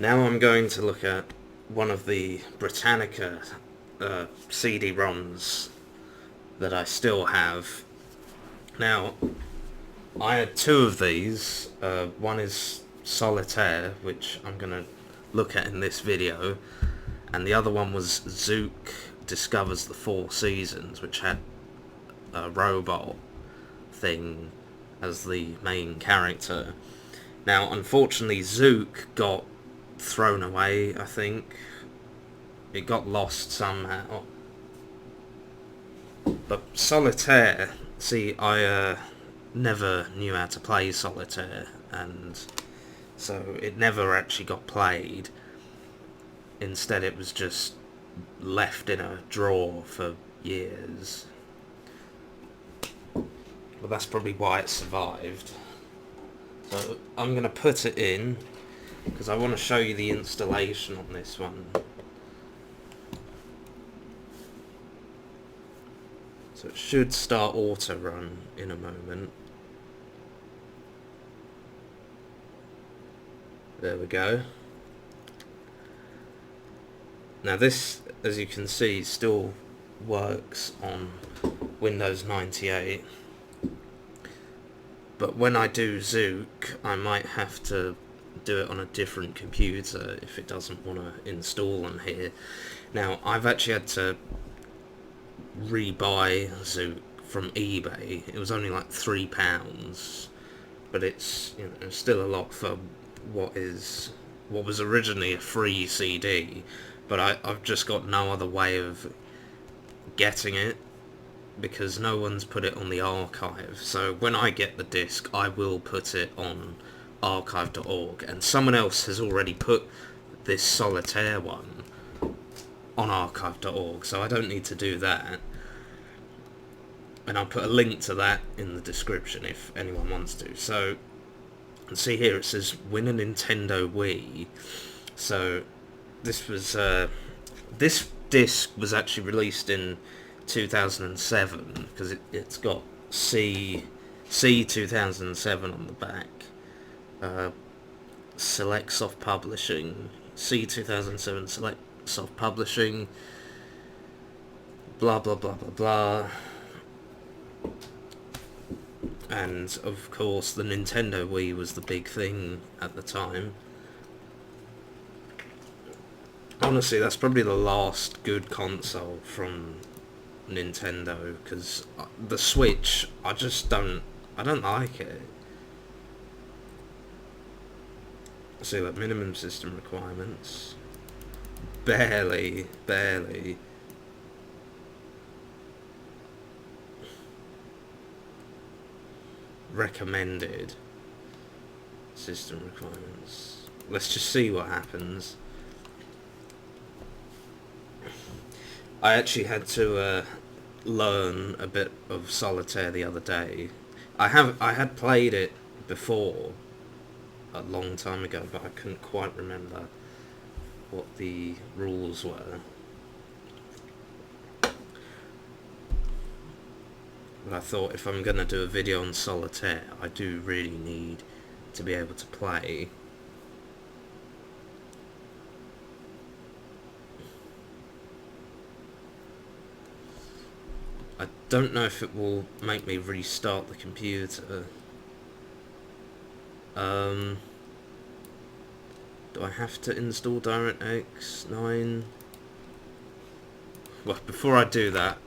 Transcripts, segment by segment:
Now I'm going to look at one of the Britannica CD-ROMs that I still have. Now, I had two of these. One is Solitaire, which I'm going to look at in this video, and the other one was Zook Discovers the Four Seasons, which had a robot thing as the main character. Now, unfortunately, Zook got thrown away, I think. It got lost somehow. But Solitaire, see, I never knew how to play Solitaire, and so it never actually got played. Instead, it was just left in a drawer for years. Well, that's probably why it survived. So I'm going to put it in, because I want to show you the installation on this one. So it should start auto run in a moment. There we go. Now this, as you can see, still works on Windows 98. But when I do Zook, I might have to do it on a different computer if it doesn't want to install on here. Now, I've actually had to rebuy Zook from eBay. It was only like £3, but it's, you know, still a lot for what was originally a free CD. But I've just got no other way of getting it, because no one's put it on the archive. So when I get the disc, I will put it on archive.org, and someone else has already put this Solitaire one on archive.org, so I don't need to do that. And I'll put a link to that in the description if anyone wants to. So, see here, it says win a Nintendo Wii. So this was this disc was actually released in 2007, because it's got C 2007 on the back. Select Soft Publishing, C 2007 Select Soft Publishing, blah blah blah blah blah. And of course the Nintendo Wii was the big thing at the time. Honestly, that's probably the last good console from Nintendo, because the Switch, I don't like it. See, like, minimum system requirements, barely recommended system requirements. Let's just see what happens. I actually had to learn a bit of Solitaire the other day. I had played it before a long time ago, but I couldn't quite remember what the rules were. But I thought, if I'm gonna do a video on Solitaire, I do really need to be able to play. I don't know if it will make me restart the computer. Do I have to install DirectX 9? Well, before I do that,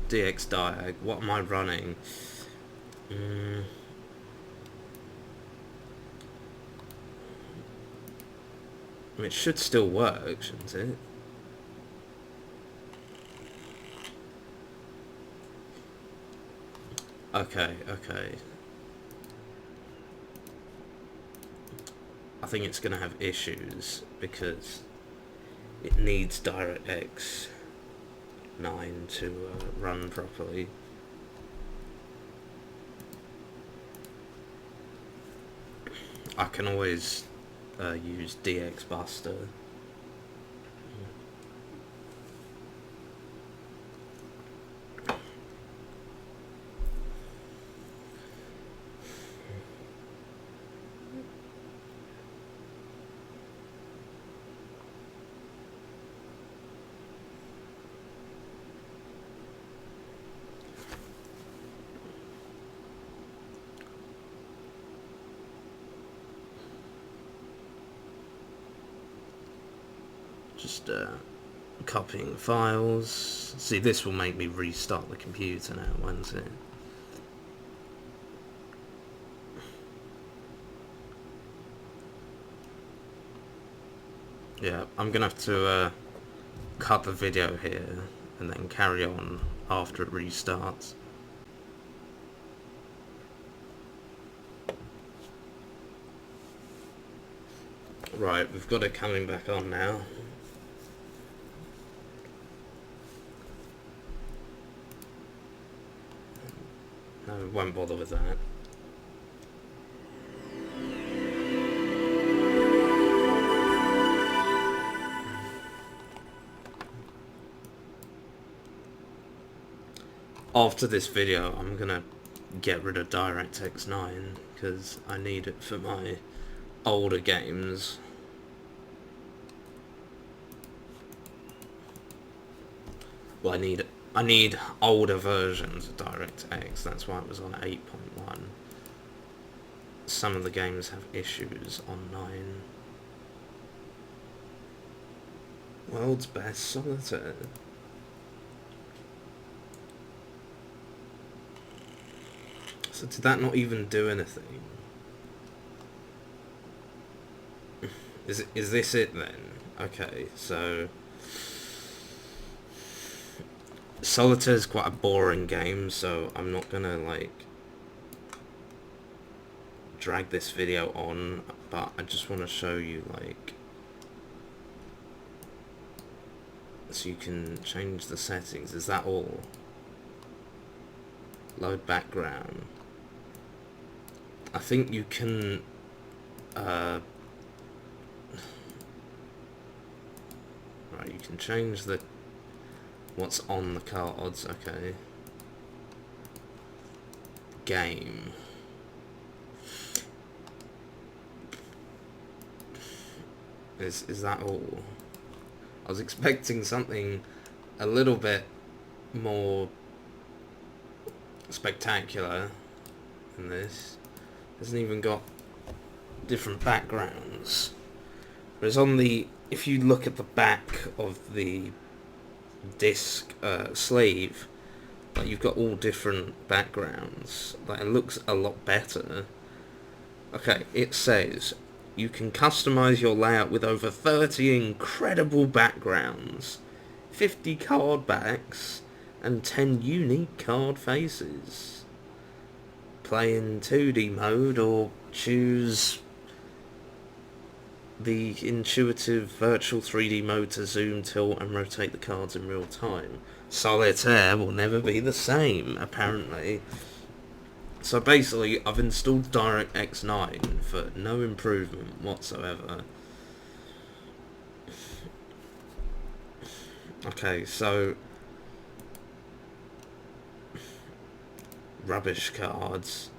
DxDiag, what am I running? It should still work, shouldn't it? Okay. I think it's going to have issues because it needs DirectX 9 to run properly. I can always use DxBuster. Just copying files. See, this will make me restart the computer now, won't it? Yeah, I'm gonna have to cut the video here and then carry on after it restarts. Right, we've got it coming back on now. No, we won't bother with that. After this video, I'm gonna get rid of DirectX 9 because I need it for my older games. Well, I need older versions of DirectX. That's why it was on 8.1. Some of the games have issues on 9. World's best Solitaire. So did that not even do anything? Is this it then? Okay, so Solitaire is quite a boring game, so I'm not gonna like drag this video on, but I just want to show you like so you can change the settings. Is that all? Load background. I think you can right, you can change the what's on the cards. Okay. Game. Is that all? I was expecting something a little bit more spectacular than this. Hasn't even got different backgrounds. Whereas on the, if you look at the back of the disc sleeve, like you've got all different backgrounds. Like it looks a lot better. Okay, it says you can customize your layout with over 30 incredible backgrounds, 50 card backs, and 10 unique card faces. Play in 2D mode or choose the intuitive virtual 3D mode to zoom, tilt and rotate the cards in real time. Solitaire will never be the same, apparently. So basically, I've installed DirectX 9 for no improvement whatsoever. Okay, so rubbish cards.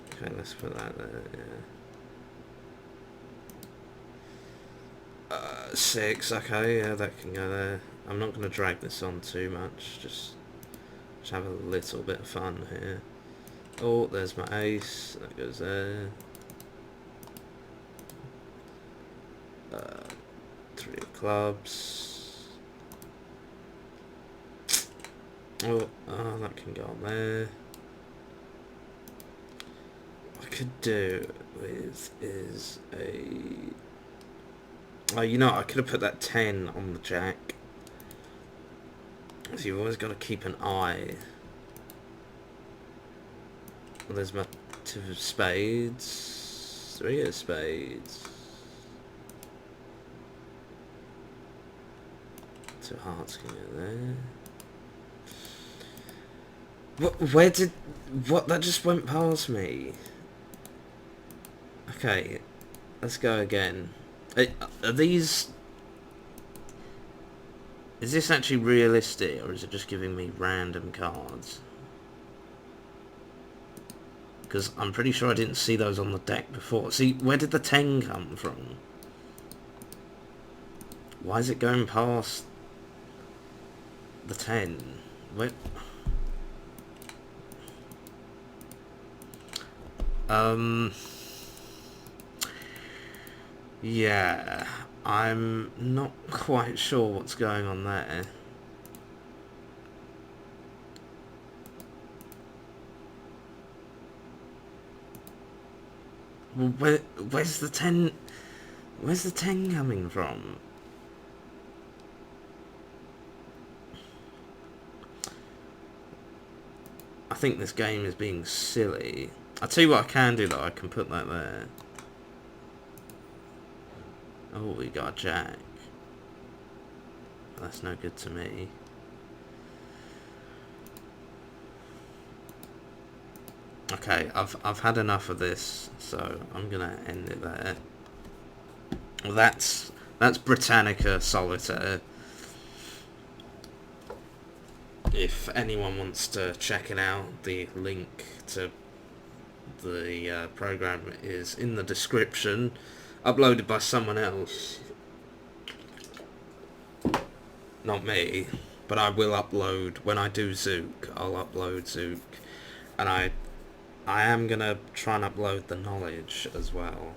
Okay, let's put that there, yeah. 6, okay, yeah, that can go there. I'm not going to drag this on too much, just have a little bit of fun here. Oh, there's my ace, that goes there. 3 of clubs. Oh, that can go on there. What I could do with is a... Oh, you know, I could have put that 10 on the jack. So you've always got to keep an eye. Well, there's my 2 of spades. 3 of spades. 2 hearts can go there. Where did... What? That just went past me. Okay. Let's go again. Are these... Is this actually realistic, or is it just giving me random cards? Because I'm pretty sure I didn't see those on the deck before. See, where did the 10 come from? Why is it going past the 10? Where... Yeah, I'm not quite sure what's going on there. Well, where's the 10? Where's the 10 coming from? I think this game is being silly. I'll tell you what I can do though, I can put that there. Oh, we got a jack. That's no good to me. Okay, I've had enough of this, so I'm gonna end it there. Well, that's Britannica Solitaire. If anyone wants to check it out, the link to the program is in the description. Uploaded by someone else, not me, but I will upload when I do Zook. I'll upload Zook, and I am gonna try and upload the knowledge as well.